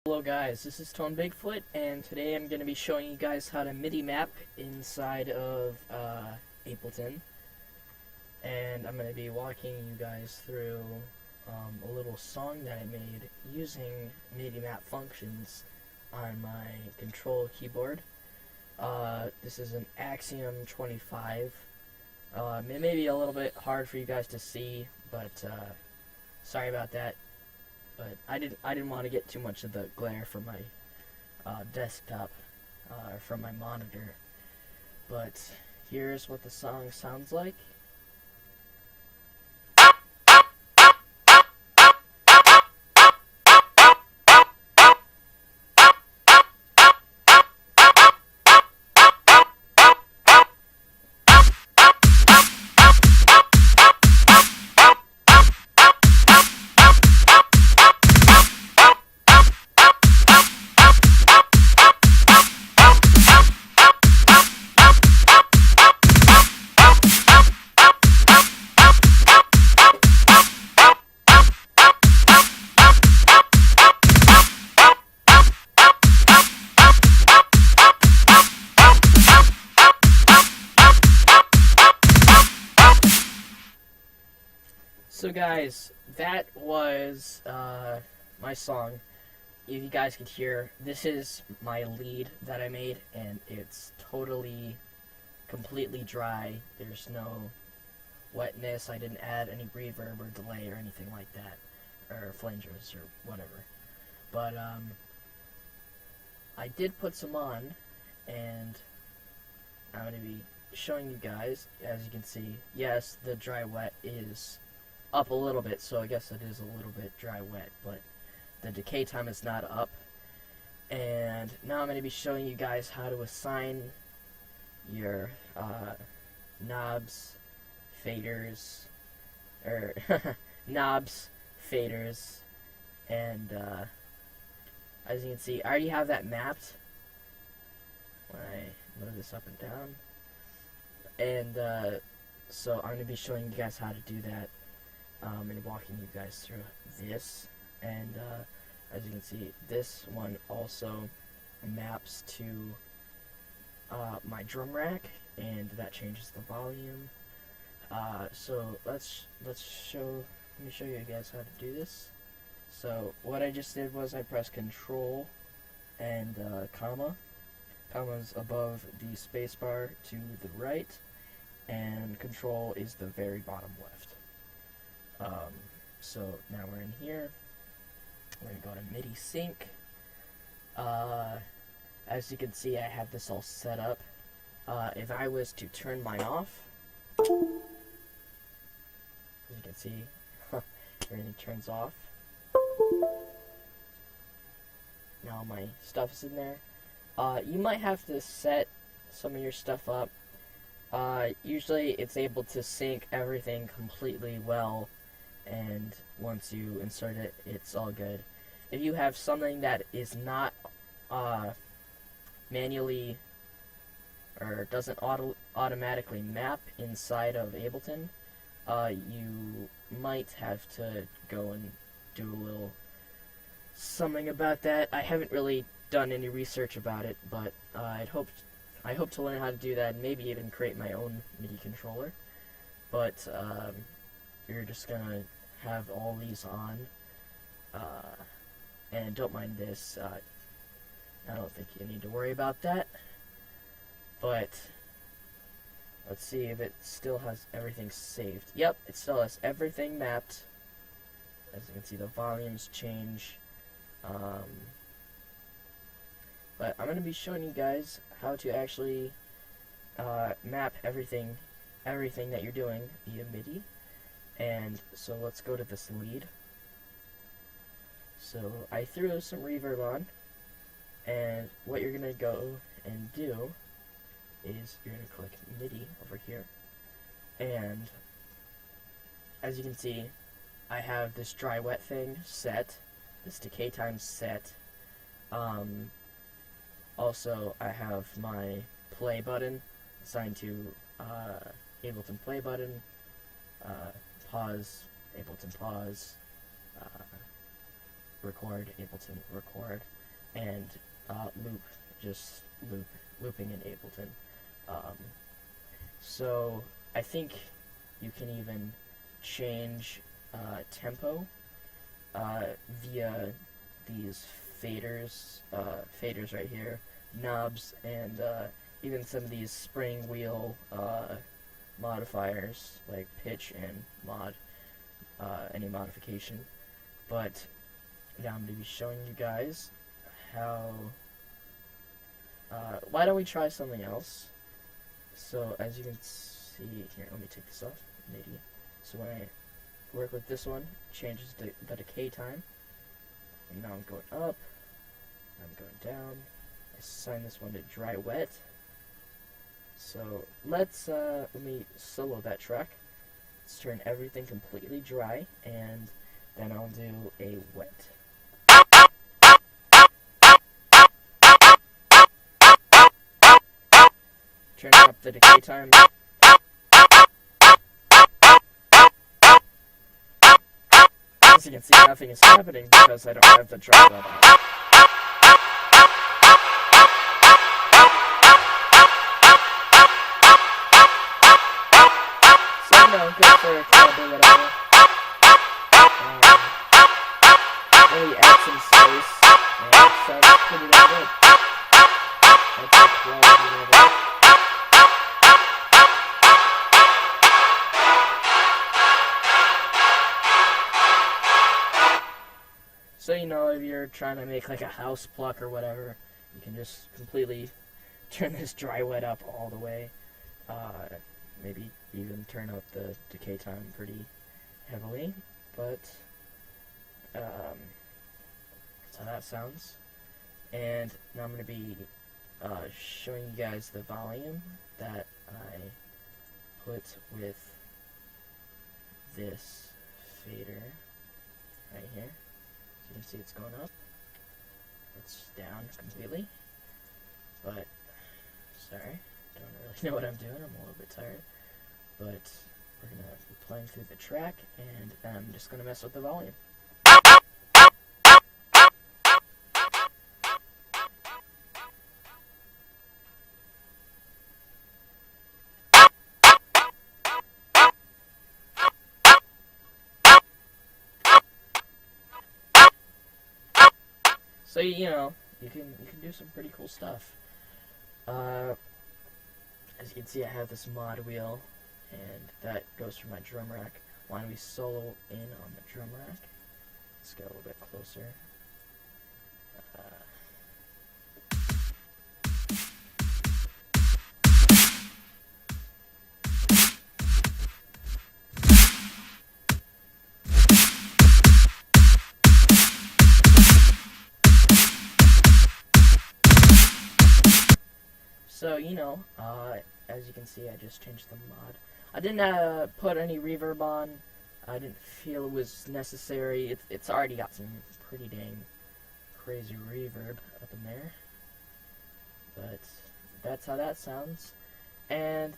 Hello guys, this is Tone Bigfoot, and today I'm going to be showing you guys how to MIDI map inside of Ableton. And I'm going to be walking you guys through a little song that I made using MIDI map functions on my control keyboard. This is an Axiom 25. It may be a little bit hard for you guys to see, but sorry about that. But I didn't want to get too much of the glare from my desktop, from my monitor. But here's what the song sounds like. So guys, that was my song. If you guys could hear, this is my lead that I made, and it's completely dry. There's no wetness. I didn't add any reverb or delay or anything like that, or flangers or whatever. But I did put some on, and I'm going to be showing you guys. As you can see, yes, the dry wet is up a little bit, so I guess it is a little bit dry wet, but the decay time is not up. And now I'm going to be showing you guys how to assign your knobs, faders, or knobs, faders, and as you can see, I already have that mapped when I move this up and down. And so I'm going to be showing you guys how to do that. And walking you guys through this, and as you can see, this one also maps to my drum rack, and that changes the volume. So let me show you guys how to do this. So what I just did was I pressed Control and comma. Comma's above the spacebar to the right, and Control is the very bottom left. So now we're in here. We're going to go to MIDI sync. As you can see, I have this all set up. If I was to turn mine off, as you can see, everything turns off. Now my stuff is in there. You might have to set some of your stuff up. Usually it's able to sync everything completely well, and once you insert it, it's all good. If you have something that is not manually or doesn't automatically map inside of Ableton, you might have to go and do a little something about that. I haven't really done any research about it, but I hope to learn how to do that, and maybe even create my own MIDI controller. But you're just gonna have all these on, and don't mind this. I don't think you need to worry about that. But let's see if it still has everything saved. Yep, it still has everything mapped. As you can see, the volumes change. But I'm going to be showing you guys how to actually map everything that you're doing via MIDI. And so let's go to this lead. So I threw some reverb on, and what you're going to go and do is you're going to click MIDI over here, and as you can see, I have this dry wet thing set, this decay time set. Also, I have my play button assigned to Ableton play button, pause, Ableton pause, record, Ableton record, and loop, just looping in Ableton. So I think you can even change tempo via these faders right here, knobs, and even some of these spring wheel modifiers like pitch and mod, any modification. But now I'm going to be showing you guys how, why don't we try something else? So as you can see here, let me take this off, MIdi. So when I work with this one, changes the decay time. And now I'm going up, I'm going down. I assign this one to dry wet. So let me solo that track. Let's turn everything completely dry, and then I'll do a wet. Turn up the decay time. As you can see, nothing is happening because I don't have the dry wet on. Go for a club or whatever. Maybe add some space, and it sounds pretty damn good. That's a quality level. So, you know, if you're trying to make like a house pluck or whatever, you can just completely turn this dry wet up all the way. Maybe even turn up the decay time pretty heavily, but that's how that sounds. And now I'm going to be showing you guys the volume that I put with this fader right here. So you can see it's going up. It's down completely, but sorry, don't really know what I'm doing. I'm a little bit tired. But we're going to be playing through the track, and I'm just going to mess with the volume. So, you know, you can do some pretty cool stuff. As you can see, I have this mod wheel, and that goes for my drum rack. Why don't we solo in on the drum rack? Let's get a little bit closer. So, you know, as you can see, I just changed the mod. I didn't put any reverb on. I didn't feel it was necessary. It's already got some pretty dang crazy reverb up in there. But that's how that sounds. And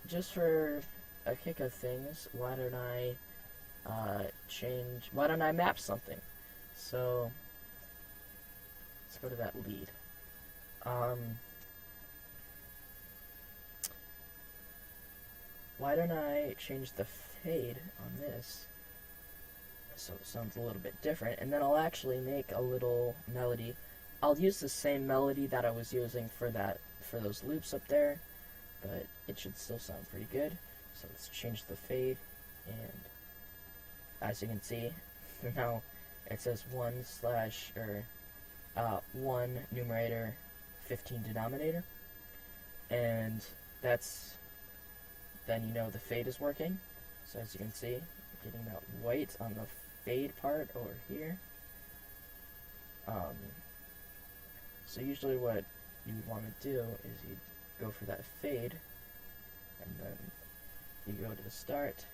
just for a kick of things, why don't I map something? So let's go to that lead. Why don't I change the fade on this so it sounds a little bit different, and then I'll actually make a little melody. I'll use the same melody that I was using for those loops up there, but it should still sound pretty good. So let's change the fade, and as you can see, now it says 1 numerator, 15 denominator, and then you know the fade is working. So as you can see, getting that white on the fade part over here. So usually what you would want to do is you go for that fade, and then you go to the start,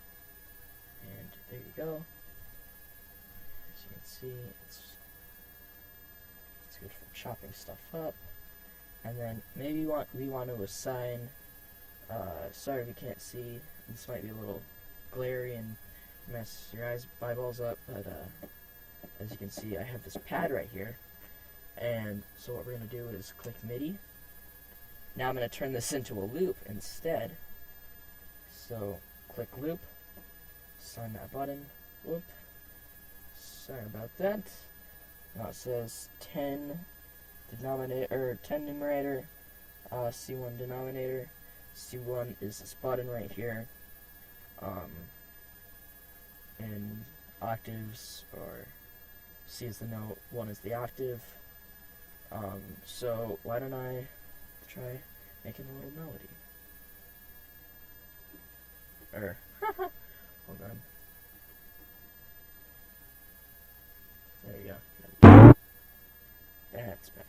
and there you go. As you can see, it's good for chopping stuff up. And then maybe we want to assign, sorry we can't see, this might be a little glary and mess your eyeballs up, but as you can see, I have this pad right here. And so what we're going to do is click MIDI. Now I'm going to turn this into a loop instead. So click loop, sign that button. Whoop. Sorry about that. Now it says 10 denominator, 10 numerator, C1 denominator. C1 is this button right here. In octaves, or C is the note, 1 is the octave. So why don't I try making a little melody? Hold on. There you go. That's better.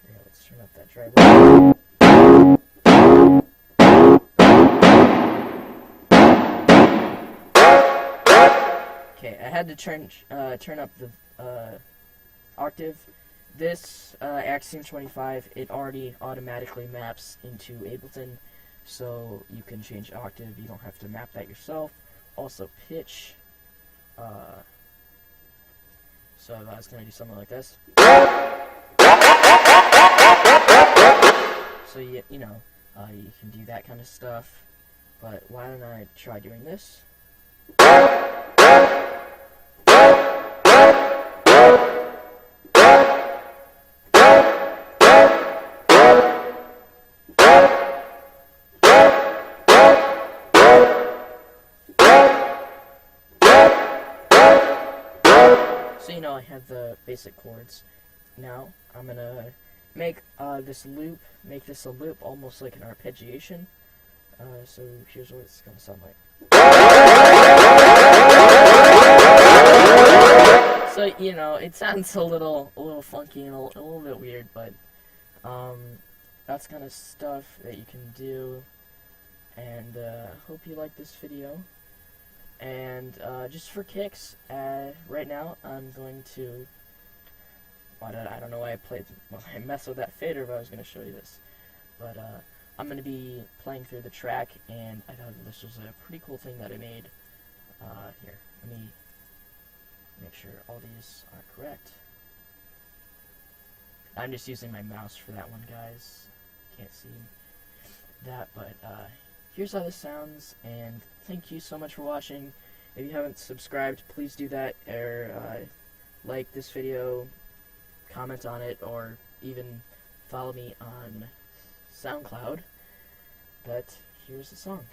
Yeah, let's turn up that driver. Okay, I had to turn up the octave. This Axiom 25, it already automatically maps into Ableton, so you can change octave. You don't have to map that yourself. Also pitch. So I was going to do something like this. So you know, you can do that kind of stuff. But why don't I try doing this? So you know, I have the basic chords. Now I'm gonna make this loop, make this a loop, almost like an arpeggiation. So here's what it's gonna sound like. So you know, it sounds a little funky and a little bit weird, but that's kind of stuff that you can do. And hope you like this video. And just for kicks, right now I'm going to. I don't know why I messed with that fader, but I was going to show you this. But I'm going to be playing through the track, and I thought this was a pretty cool thing that I made. Here, let me make sure all these are correct. I'm just using my mouse for that one, guys. Can't see that, but here's how this sounds, and thank you so much for watching. If you haven't subscribed, please do that, or like this video, comment on it, or even follow me on SoundCloud. But here's the song.